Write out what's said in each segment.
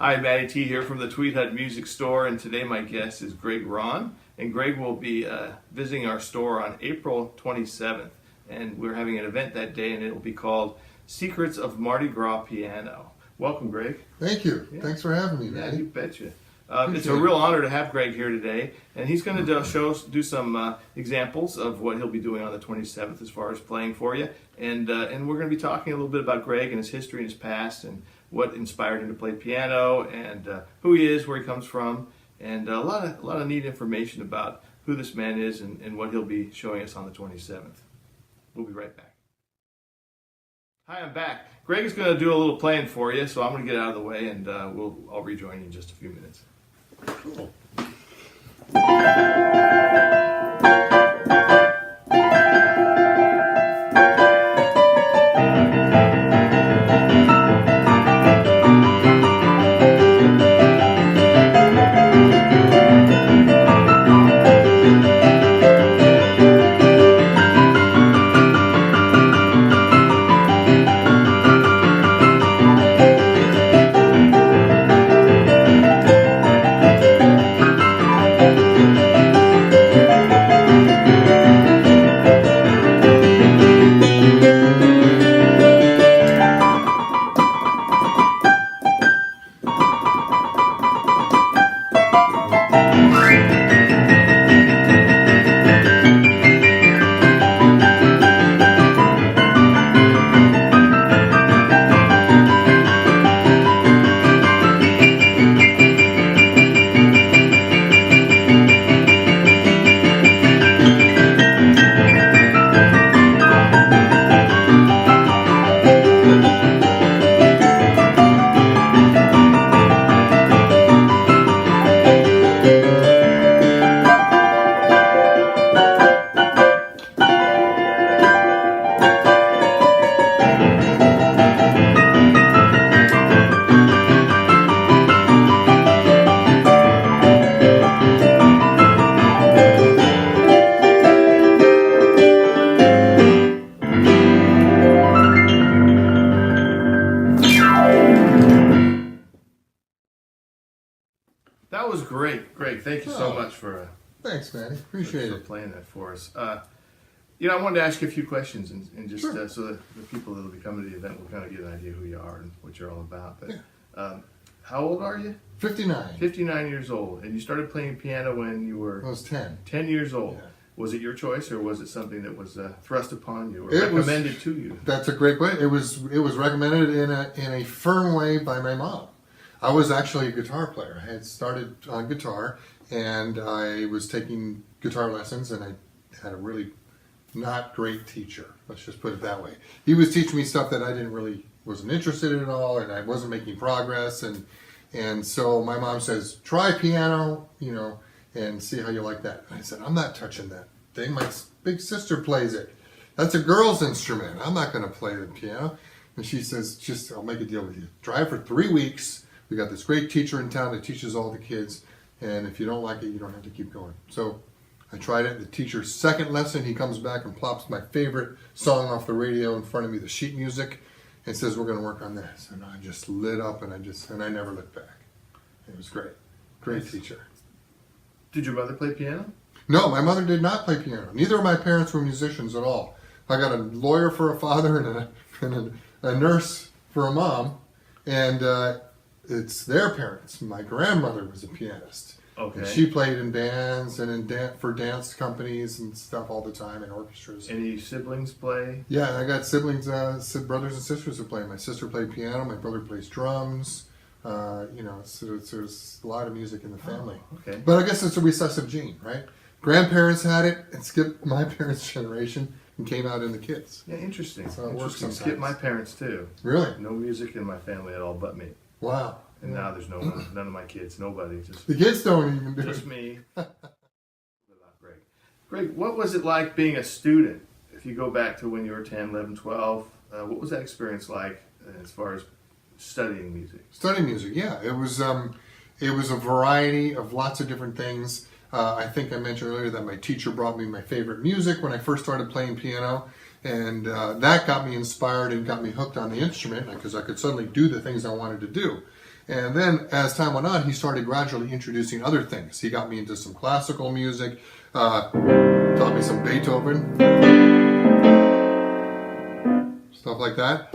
Hi, Matty T here from the Tweed Hut Music Store, and today my guest is Greg Rahn, and Greg will be visiting our store on April 27th, and we're having an event that day, and it will be called Secrets of Mardi Gras Piano. Welcome, Greg. Thank you. Yeah. Thanks for having me, Yeah, Matty. you betcha. It's a real honor to have Greg here today, and he's going to do some examples of what he'll be doing on the 27th as far as playing for you, and we're going to be talking a little bit about Greg and his history and his past, and what inspired him to play piano, and who he is, where he comes from, and a lot of neat information about who this man is and what he'll be showing us on the 27th. We'll be right back. Hi, I'm back. Greg is going to do a little playing for you, so I'm going to get out of the way, and I'll rejoin you in just a few minutes. Cool. That was great, Greg. Thank you so much for Thanks, Matty. Appreciate for it. playing that for us. I wanted to ask you a few questions, and just Sure. So that the people that will be coming to the event will kind of get an idea who you are and what you're all about. But how old are you? 59. 59 years old, and you started playing piano when you were I was 10. 10 years old. Yeah. Was it your choice, or was it something that was thrust upon you or It was- recommended to you? That's a great way. It was recommended in a firm way by my mom. I was actually a guitar player. I had started on guitar, and I was taking guitar lessons, and I had a really not great teacher. Let's just put it that way. He was teaching me stuff that I wasn't interested in at all, and I wasn't making progress. And so my mom says, try piano, and see how you like that. And I said, I'm not touching that thing. My big sister plays it. That's a girl's instrument. I'm not going to play the piano. And she says, I'll make a deal with you. Try it for 3 weeks. We got this great teacher in town that teaches all the kids. And if you don't like it, you don't have to keep going. So I tried it. The teacher's second lesson, he comes back and plops my favorite song off the radio in front of me, the sheet music, and says, we're going to work on this. And I just lit up, and I never looked back. It was great. Great teacher. Did your mother play piano? No, my mother did not play piano. Neither of my parents were musicians at all. I got a lawyer for a father and a nurse for a mom, and it's their parents. My grandmother was a pianist. Okay. And she played in bands and for dance companies and stuff all the time, and orchestras. Any siblings play? Yeah, I got siblings, brothers and sisters who play. My sister played piano. My brother plays drums. So there's a lot of music in the family. Oh, okay. But I guess it's a recessive gene, right? Grandparents had it and skipped my parents' generation and came out in the kids. Yeah, interesting. So it works sometimes. Skip my parents too. Really? No music in my family at all but me. Wow. And now there's none of my kids, nobody, just The kids don't even do just it. me. Greg. Greg, what was it like being a student? If you go back to when you were 10, 11, 12, what was that experience like as far as studying music? Studying music, yeah. It was a variety of lots of different things. I think I mentioned earlier that my teacher brought me my favorite music when I first started playing piano. And that got me inspired and got me hooked on the instrument because I could suddenly do the things I wanted to do. And then as time went on, he started gradually introducing other things. He got me into some classical music, taught me some Beethoven, stuff like that.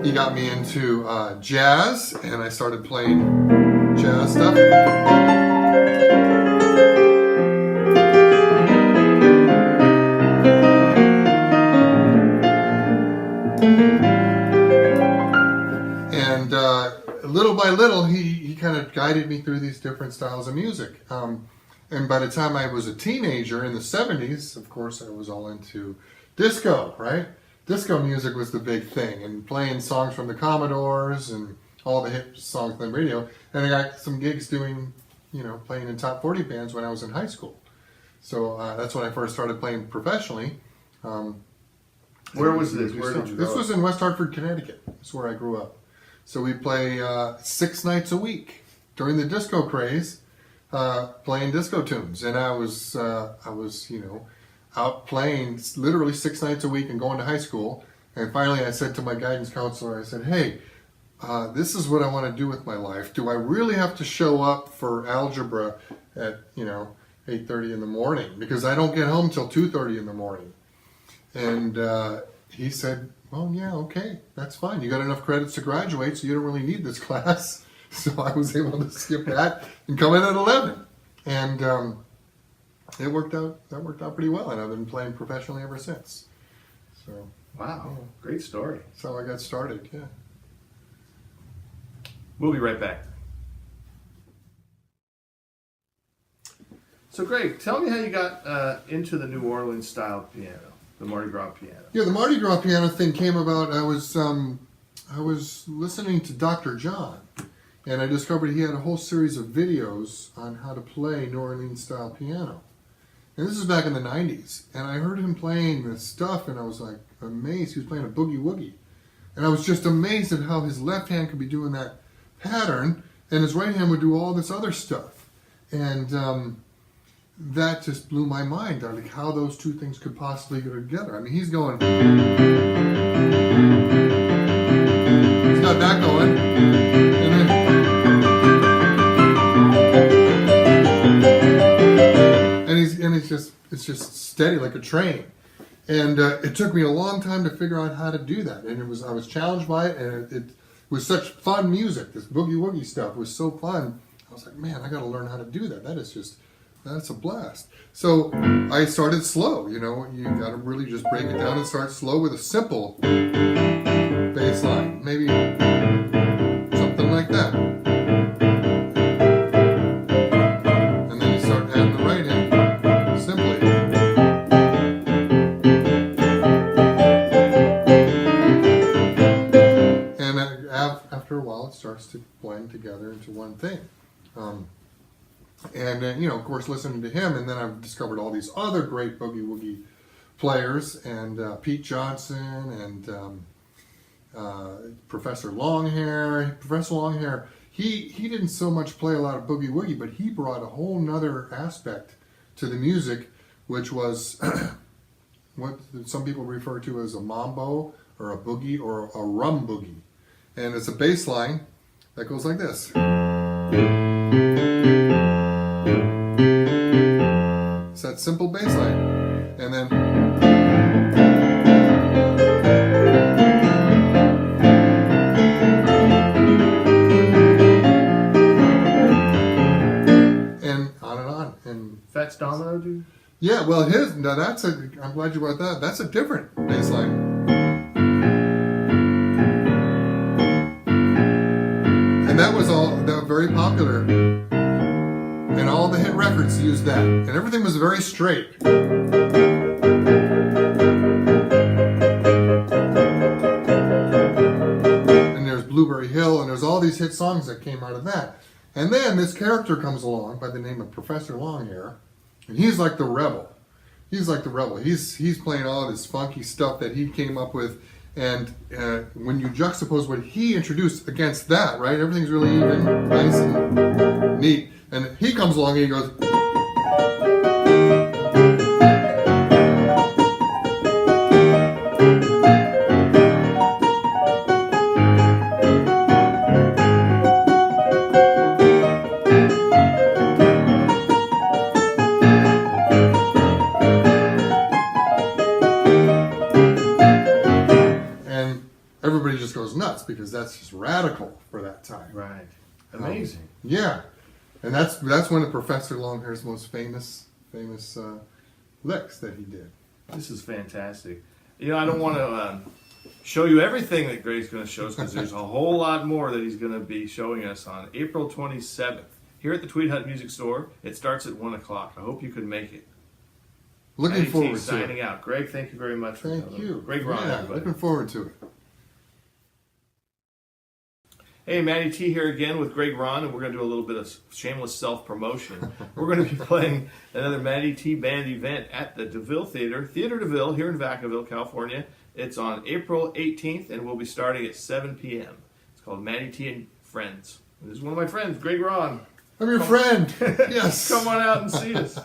He got me into jazz, and I started playing jazz stuff. And little by little, he kind of guided me through these different styles of music. And by the time I was a teenager in the 70s, of course, I was all into disco, right? Disco music was the big thing, and playing songs from the Commodores and all the hit songs on the radio. And I got some gigs doing, playing in top 40 bands when I was in high school. So that's when I first started playing professionally. Where was this? Where did you go? This was in West Hartford, Connecticut. That's where I grew up. So we play 6 nights a week during the disco craze, playing disco tunes. And I was out playing literally 6 nights a week and going to high school. And finally I said to my guidance counselor, I said, hey, this is what I want to do with my life. Do I really have to show up for algebra at, 8:30 in the morning? Because I don't get home till 2:30 in the morning. And he said, well, yeah, okay, that's fine. You got enough credits to graduate, so you don't really need this class. So I was able to skip that and come in at 11. And it worked out. That worked out pretty well, and I've been playing professionally ever since. So wow, great story. That's how I got started. Yeah. We'll be right back. So, Greg, tell me how you got into the New Orleans style piano, the Mardi Gras piano. Yeah, the Mardi Gras piano thing came about. I was listening to Dr. John, and I discovered he had a whole series of videos on how to play New Orleans style piano. And this is back in the 90s. And I heard him playing this stuff, and I was like amazed. He was playing a boogie woogie. And I was just amazed at how his left hand could be doing that pattern, and his right hand would do all this other stuff. And that just blew my mind, like how those two things could possibly go together. I mean, he's going... He's got that going. And then... it's just steady like a train. And it took me a long time to figure out how to do that. And I was challenged by it, and it was such fun music. This boogie woogie stuff was so fun. I was like, man, I got to learn how to do that. That's a blast. So I started slow. You got to really just break it down and start slow with a simple bass line. Maybe something like that. And then you start adding the right hand simply. And after a while, it starts to blend together into one thing. And then, of course, listening to him, and then I've discovered all these other great boogie woogie players, and Pete Johnson, and Professor Longhair. Professor Longhair, he didn't so much play a lot of boogie woogie, but he brought a whole nother aspect to the music, which was what some people refer to as a mambo, or a boogie, or a rum boogie. And it's a bass line that goes like this. It's that simple bass line. And then and on and on. And Fats Domino, dude? Yeah, well, I'm glad you brought that. That's a different bass line. And that was very popular. And all the hit records used that. And everything was very straight. And there's Blueberry Hill, and there's all these hit songs that came out of that. And then this character comes along by the name of Professor Longhair, and he's like the rebel. He's playing all this funky stuff that he came up with. And when you juxtapose what he introduced against that, right, everything's really even, nice and neat. And he comes along and he goes... goes nuts because that's just radical for that time. Right. Amazing. Yeah, and that's one of Professor Longhair's most famous licks that he did. This is fantastic. You know, I don't want to show you everything that Greg's going to show us because there's a whole lot more that he's going to be showing us on April 27th here at the Tweed Hut Music Store. It starts at 1 o'clock. I hope you can make it. Looking Matty forward T to signing it. out. Greg, thank you very much. Thank you. Greg Rahn, Yeah, everybody. looking forward to it. Hey, Matty T here again with Greg Rahn, and we're going to do a little bit of shameless self-promotion. We're going to be playing another Matty T Band event at the DeVille Theater DeVille, here in Vacaville, California. It's on April 18th, and we'll be starting at 7 p.m. It's called Matty T and Friends. And this is one of my friends, Greg Rahn. I'm your friend. Yes. Come on out and see us.